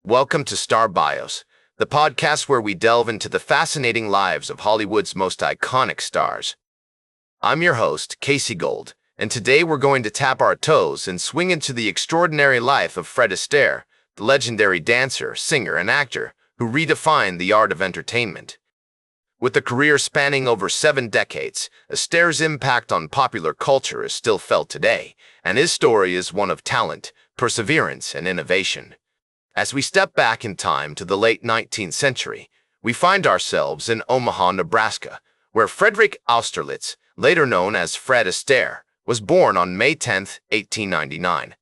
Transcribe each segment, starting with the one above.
Welcome to Star Bios, the podcast where we delve into the fascinating lives of Hollywood's most iconic stars. I'm your host, Casey Gold, and today we're going to tap our toes and swing into the extraordinary life of Fred Astaire, the legendary dancer, singer, and actor who redefined the art of entertainment. With a career spanning over 7 decades, Astaire's impact on popular culture is still felt today, and his story is one of talent, perseverance, and innovation. As we step back in time to the late 19th century, we find ourselves in Omaha, Nebraska, where Friedrich Austerlitz, later known as Fred Astaire, was born on May 10, 1899.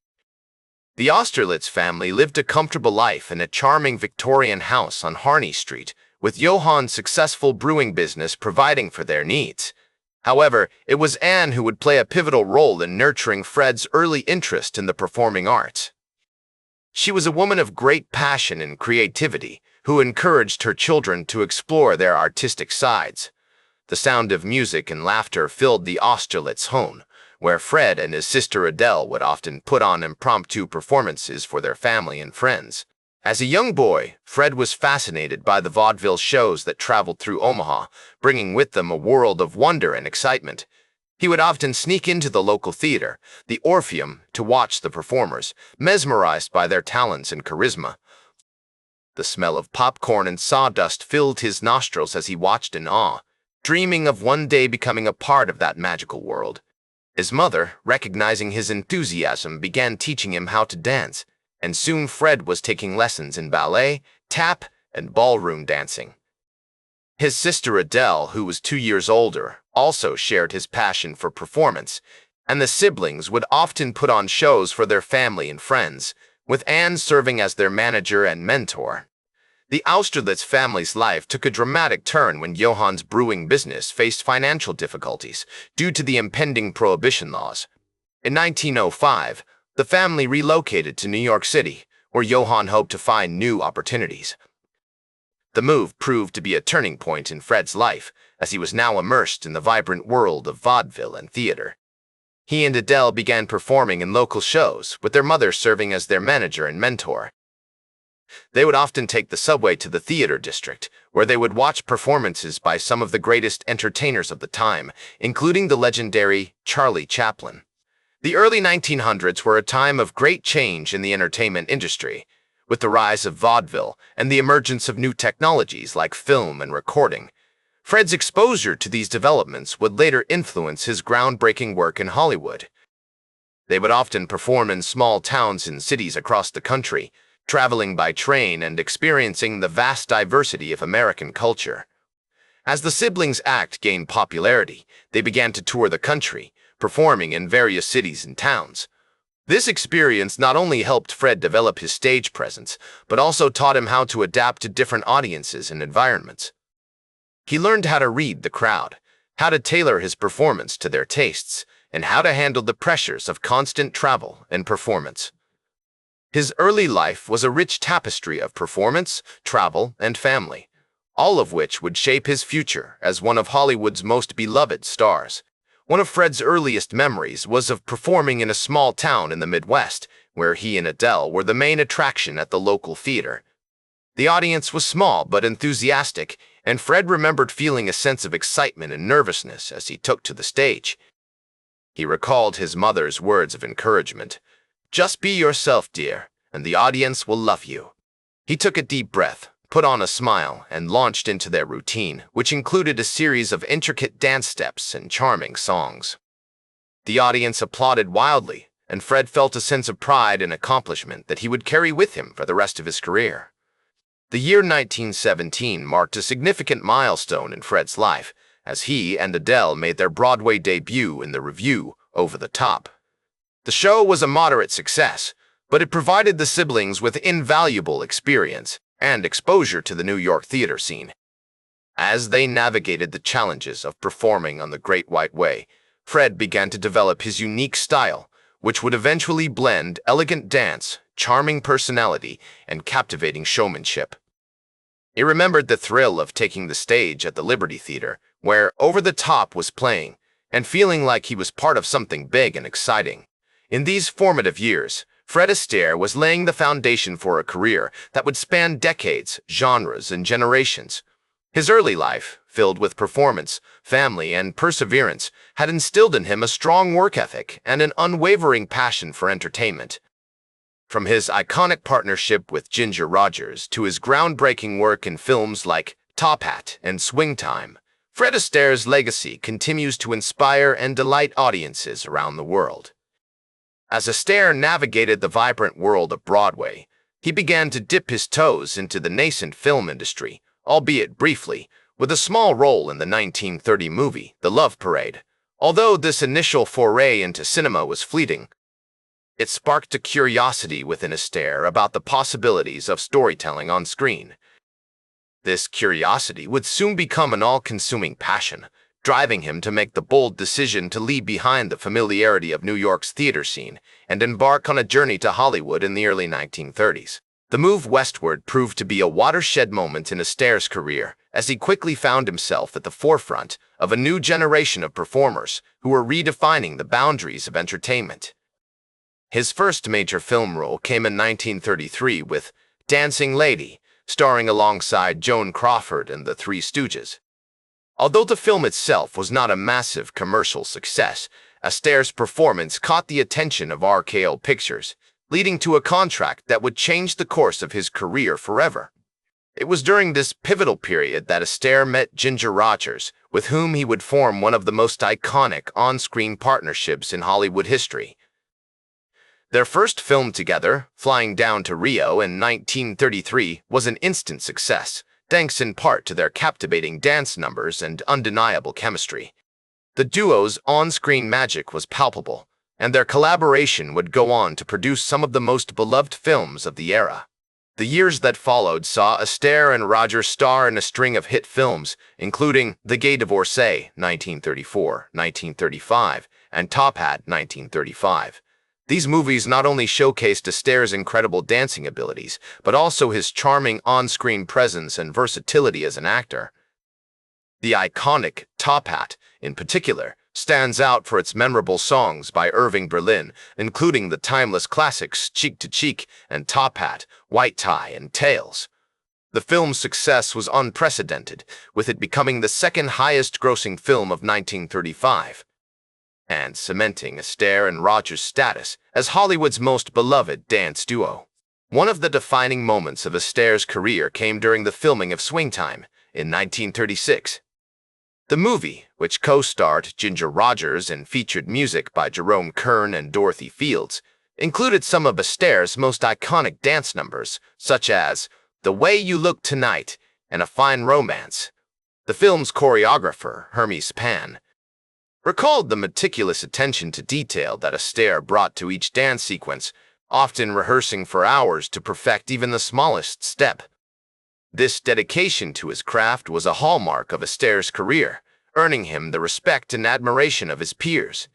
The Austerlitz family lived a comfortable life in a charming Victorian house on Harney Street, with Johann's successful brewing business providing for their needs. However, it was Anne who would play a pivotal role in nurturing Fred's early interest in the performing arts. She was a woman of great passion and creativity who encouraged her children to explore their artistic sides. The sound of music and laughter filled the Austerlitz home, where Fred and his sister Adele would often put on impromptu performances for their family and friends. As a young boy, Fred was fascinated by the vaudeville shows that traveled through Omaha, bringing with them a world of wonder and excitement. He would often sneak into the local theater, the Orpheum, to watch the performers, mesmerized by their talents and charisma. The smell of popcorn and sawdust filled his nostrils as he watched in awe, dreaming of one day becoming a part of that magical world. His mother, recognizing his enthusiasm, began teaching him how to dance, and soon Fred was taking lessons in ballet, tap, and ballroom dancing. His sister Adele, who was 2 years older, also shared his passion for performance, and the siblings would often put on shows for their family and friends, with Anne serving as their manager and mentor. The Austerlitz family's life took a dramatic turn when Johann's brewing business faced financial difficulties due to the impending prohibition laws. In 1905, the family relocated to New York City, where Johann hoped to find new opportunities. The move proved to be a turning point in Fred's life, as he was now immersed in the vibrant world of vaudeville and theater. He and Adele began performing in local shows, with their mother serving as their manager and mentor. They would often take the subway to the theater district, where they would watch performances by some of the greatest entertainers of the time, including the legendary Charlie Chaplin. The early 1900s were a time of great change in the entertainment industry, with the rise of vaudeville and the emergence of new technologies like film and recording. Fred's exposure to these developments would later influence his groundbreaking work in Hollywood. They would often perform in small towns and cities across the country, traveling by train and experiencing the vast diversity of American culture. As the siblings' act gained popularity, they began to tour the country, performing in various cities and towns. This experience not only helped Fred develop his stage presence, but also taught him how to adapt to different audiences and environments. He learned how to read the crowd, how to tailor his performance to their tastes, and how to handle the pressures of constant travel and performance. His early life was a rich tapestry of performance, travel, and family, all of which would shape his future as one of Hollywood's most beloved stars. One of Fred's earliest memories was of performing in a small town in the Midwest, where he and Adele were the main attraction at the local theater. The audience was small but enthusiastic, and Fred remembered feeling a sense of excitement and nervousness as he took to the stage. He recalled his mother's words of encouragement, "Just be yourself, dear, and the audience will love you." He took a deep breath, put on a smile, and launched into their routine, which included a series of intricate dance steps and charming songs. The audience applauded wildly, and Fred felt a sense of pride and accomplishment that he would carry with him for the rest of his career. The year 1917 marked a significant milestone in Fred's life, as he and Adele made their Broadway debut in the revue, Over the Top. The show was a moderate success, but it provided the siblings with invaluable experience and exposure to the New York theater scene. As they navigated the challenges of performing on the Great White Way, Fred began to develop his unique style, which would eventually blend elegant dance, charming personality, and captivating showmanship. He remembered the thrill of taking the stage at the Liberty Theater, where Over the Top was playing, and feeling like he was part of something big and exciting. In these formative years, Fred Astaire was laying the foundation for a career that would span decades, genres, and generations. His early life, filled with performance, family, and perseverance, had instilled in him a strong work ethic and an unwavering passion for entertainment. From his iconic partnership with Ginger Rogers to his groundbreaking work in films like Top Hat and Swing Time, Fred Astaire's legacy continues to inspire and delight audiences around the world. As Astaire navigated the vibrant world of Broadway, he began to dip his toes into the nascent film industry, albeit briefly, with a small role in the 1930 movie The Love Parade. Although this initial foray into cinema was fleeting, it sparked a curiosity within Astaire about the possibilities of storytelling on screen. This curiosity would soon become an all-consuming passion, driving him to make the bold decision to leave behind the familiarity of New York's theater scene and embark on a journey to Hollywood in the early 1930s. The move westward proved to be a watershed moment in Astaire's career, as he quickly found himself at the forefront of a new generation of performers who were redefining the boundaries of entertainment. His first major film role came in 1933 with Dancing Lady, starring alongside Joan Crawford and the Three Stooges. Although the film itself was not a massive commercial success, Astaire's performance caught the attention of RKO Pictures, leading to a contract that would change the course of his career forever. It was during this pivotal period that Astaire met Ginger Rogers, with whom he would form one of the most iconic on-screen partnerships in Hollywood history. Their first film together, Flying Down to Rio in 1933, was an instant success, thanks in part to their captivating dance numbers and undeniable chemistry. The duo's on-screen magic was palpable, and their collaboration would go on to produce some of the most beloved films of the era. The years that followed saw Astaire and Rogers star in a string of hit films, including The Gay Divorcee, 1934, 1935, and Top Hat, 1935. These movies not only showcased Astaire's incredible dancing abilities, but also his charming on-screen presence and versatility as an actor. The iconic Top Hat, in particular, stands out for its memorable songs by Irving Berlin, including the timeless classics Cheek to Cheek and Top Hat, White Tie, and Tails. The film's success was unprecedented, with it becoming the second highest-grossing film of 1935. And cementing Astaire and Rogers' status as Hollywood's most beloved dance duo. One of the defining moments of Astaire's career came during the filming of Swing Time in 1936. The movie, which co-starred Ginger Rogers and featured music by Jerome Kern and Dorothy Fields, included some of Astaire's most iconic dance numbers, such as The Way You Look Tonight and A Fine Romance. The film's choreographer, Hermes Pan, recalled the meticulous attention to detail that Astaire brought to each dance sequence, often rehearsing for hours to perfect even the smallest step. This dedication to his craft was a hallmark of Astaire's career, earning him the respect and admiration of his peers.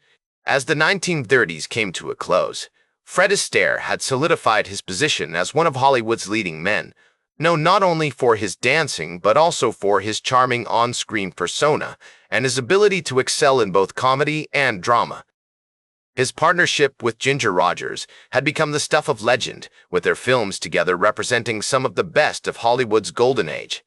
As the 1930s came to a close, Fred Astaire had solidified his position as one of Hollywood's leading men, known not only for his dancing but also for his charming on-screen persona and his ability to excel in both comedy and drama. His partnership with Ginger Rogers had become the stuff of legend, with their films together representing some of the best of Hollywood's golden age.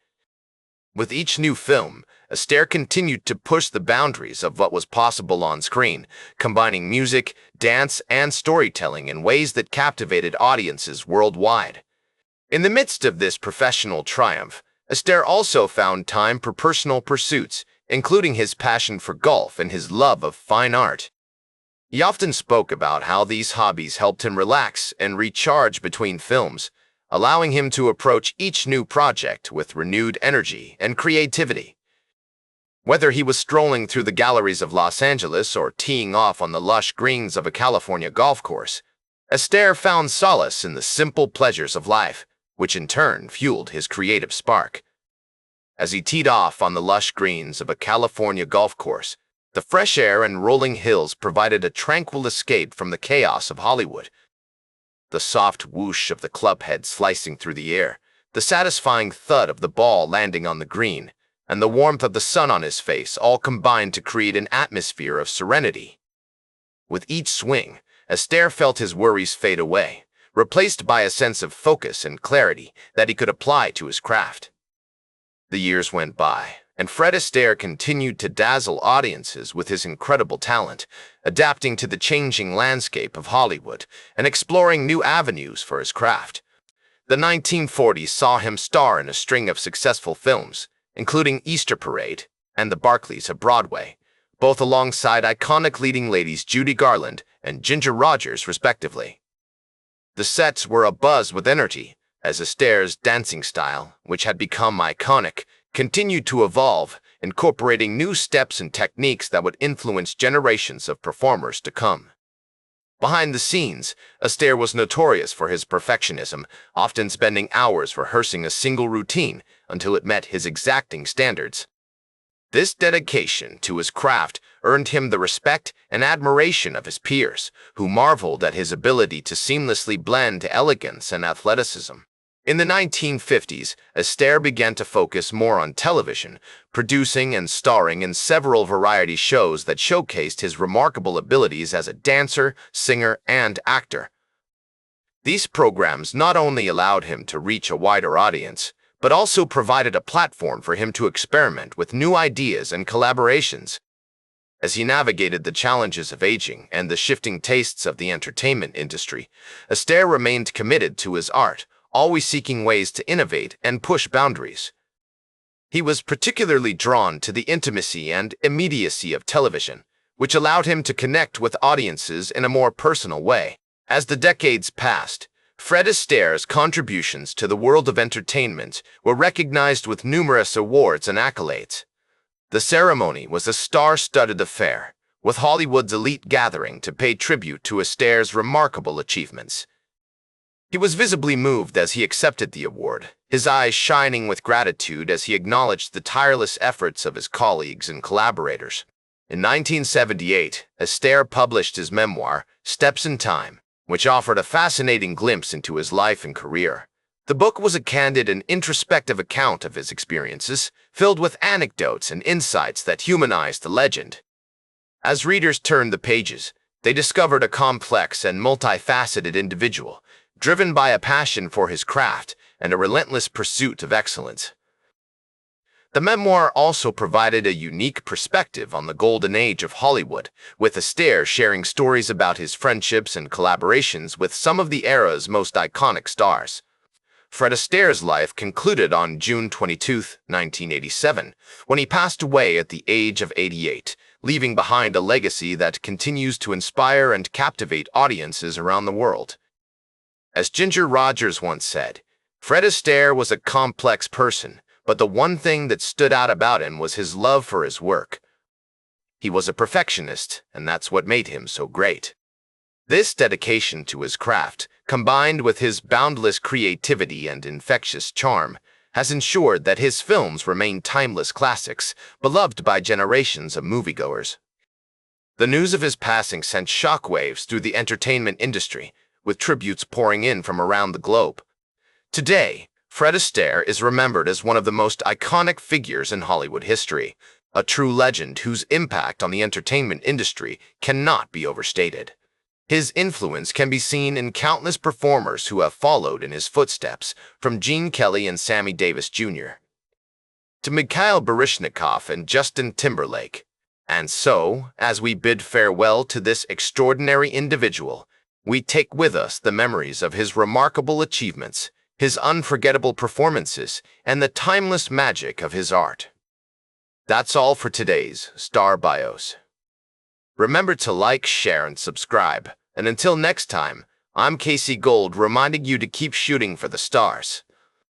With each new film, Astaire continued to push the boundaries of what was possible on screen, combining music, dance, and storytelling in ways that captivated audiences worldwide. In the midst of this professional triumph, Astaire also found time for personal pursuits, including his passion for golf and his love of fine art. He often spoke about how these hobbies helped him relax and recharge between films, allowing him to approach each new project with renewed energy and creativity. Whether he was strolling through the galleries of Los Angeles or teeing off on the lush greens of a California golf course, Astaire found solace in the simple pleasures of life, which in turn fueled his creative spark. As he teed off on the lush greens of a California golf course, the fresh air and rolling hills provided a tranquil escape from the chaos of Hollywood. The soft whoosh of the club head slicing through the air, the satisfying thud of the ball landing on the green, and the warmth of the sun on his face all combined to create an atmosphere of serenity. With each swing, Astaire felt his worries fade away, replaced by a sense of focus and clarity that he could apply to his craft. The years went by, and Fred Astaire continued to dazzle audiences with his incredible talent, adapting to the changing landscape of Hollywood and exploring new avenues for his craft. The 1940s saw him star in a string of successful films, including Easter Parade and The Barclays of Broadway, both alongside iconic leading ladies Judy Garland and Ginger Rogers, respectively. The sets were abuzz with energy, as Astaire's dancing style, which had become iconic, continued to evolve, incorporating new steps and techniques that would influence generations of performers to come. Behind the scenes, Astaire was notorious for his perfectionism, often spending hours rehearsing a single routine until it met his exacting standards. This dedication to his craft earned him the respect and admiration of his peers, who marveled at his ability to seamlessly blend elegance and athleticism. In the 1950s, Astaire began to focus more on television, producing and starring in several variety shows that showcased his remarkable abilities as a dancer, singer, and actor. These programs not only allowed him to reach a wider audience, but also provided a platform for him to experiment with new ideas and collaborations. As he navigated the challenges of aging and the shifting tastes of the entertainment industry, Astaire remained committed to his art, always seeking ways to innovate and push boundaries. He was particularly drawn to the intimacy and immediacy of television, which allowed him to connect with audiences in a more personal way. As the decades passed, Fred Astaire's contributions to the world of entertainment were recognized with numerous awards and accolades. The ceremony was a star-studded affair, with Hollywood's elite gathering to pay tribute to Astaire's remarkable achievements. He was visibly moved as he accepted the award, his eyes shining with gratitude as he acknowledged the tireless efforts of his colleagues and collaborators. In 1978, Astaire published his memoir, Steps in Time, which offered a fascinating glimpse into his life and career. The book was a candid and introspective account of his experiences, filled with anecdotes and insights that humanized the legend. As readers turned the pages, they discovered a complex and multifaceted individual, driven by a passion for his craft and a relentless pursuit of excellence. The memoir also provided a unique perspective on the golden age of Hollywood, with Astaire sharing stories about his friendships and collaborations with some of the era's most iconic stars. Fred Astaire's life concluded on June 22, 1987, when he passed away at the age of 88, leaving behind a legacy that continues to inspire and captivate audiences around the world. As Ginger Rogers once said, Fred Astaire was a complex person, but the one thing that stood out about him was his love for his work. He was a perfectionist, and that's what made him so great. This dedication to his craft, combined with his boundless creativity and infectious charm, has ensured that his films remain timeless classics, beloved by generations of moviegoers. The news of his passing sent shockwaves through the entertainment industry, with tributes pouring in from around the globe. Today, Fred Astaire is remembered as one of the most iconic figures in Hollywood history, a true legend whose impact on the entertainment industry cannot be overstated. His influence can be seen in countless performers who have followed in his footsteps, from Gene Kelly and Sammy Davis Jr. to Mikhail Baryshnikov and Justin Timberlake. And so, as we bid farewell to this extraordinary individual, we take with us the memories of his remarkable achievements, his unforgettable performances, and the timeless magic of his art. That's all for today's Star Bios. Remember to like, share, and subscribe. And until next time, I'm Casey Gold, reminding you to keep shooting for the stars.